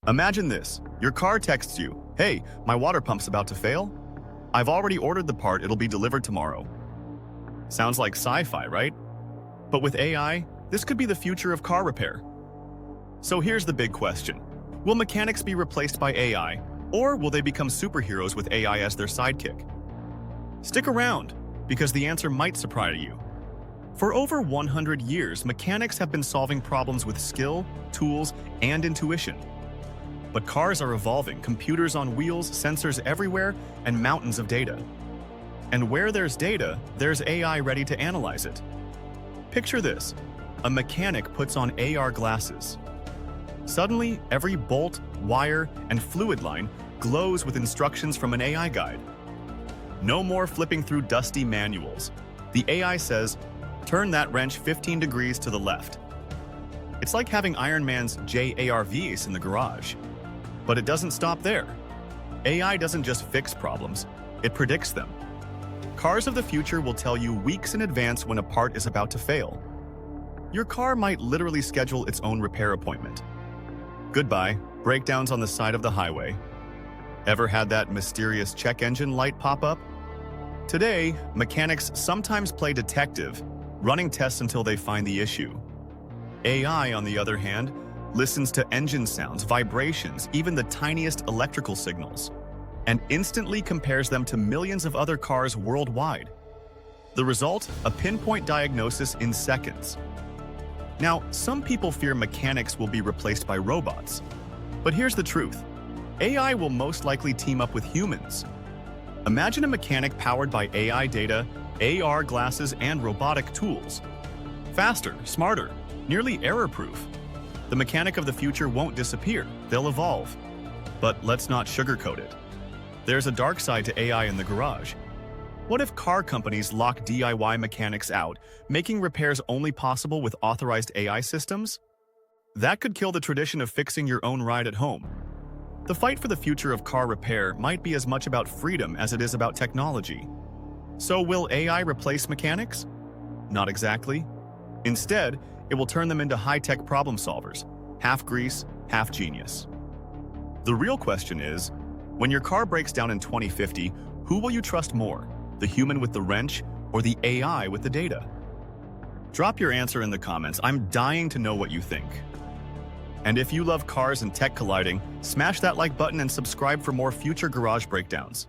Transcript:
Imagine this. Your car texts you, "Hey, my water pump's about to fail. I've already ordered the part, it'll be delivered tomorrow." Sounds like sci-fi, right? But with AI, this could be the future of car repair. So here's the big question. Will mechanics be replaced by AI, or will they become superheroes with AI as their sidekick? Stick around, because the answer might surprise you. For over 100 years, mechanics have been solving problems with skill, tools, and intuition. But cars are evolving, computers on wheels, sensors everywhere, and mountains of data. And where there's data, there's AI ready to analyze it. Picture this. A mechanic puts on AR glasses. Suddenly, every bolt, wire, and fluid line glows with instructions from an AI guide. No more flipping through dusty manuals. The AI says, "Turn that wrench 15 degrees to the left." It's like having Iron Man's JARVs in the garage. But it doesn't stop there. AI doesn't just fix problems, it predicts them. Cars of the future will tell you weeks in advance when a part is about to fail. Your car might literally schedule its own repair appointment. Goodbye, breakdowns on the side of the highway. Ever had that mysterious check engine light pop up? Today, mechanics sometimes play detective, running tests until they find the issue. AI, on the other hand, listens to engine sounds, vibrations, even the tiniest electrical signals, and instantly compares them to millions of other cars worldwide. The result? A pinpoint diagnosis in seconds. Now, some people fear mechanics will be replaced by robots. But here's the truth. AI will most likely team up with humans. Imagine a mechanic powered by AI data, AR glasses, and robotic tools. Faster, smarter, nearly error-proof. The mechanic of the future won't disappear, they'll evolve. But let's not sugarcoat it. There's a dark side to AI in the garage. What if car companies lock DIY mechanics out, making repairs only possible with authorized AI systems? That could kill the tradition of fixing your own ride at home. The fight for the future of car repair might be as much about freedom as it is about technology. So will AI replace mechanics? Not exactly. Instead, it will turn them into high-tech problem solvers, half grease, half genius. The real question is, when your car breaks down in 2050, who will you trust more? The human with the wrench or the AI with the data? Drop your answer in the comments. I'm dying to know what you think. And if you love cars and tech colliding, smash that like button and subscribe for more future garage breakdowns.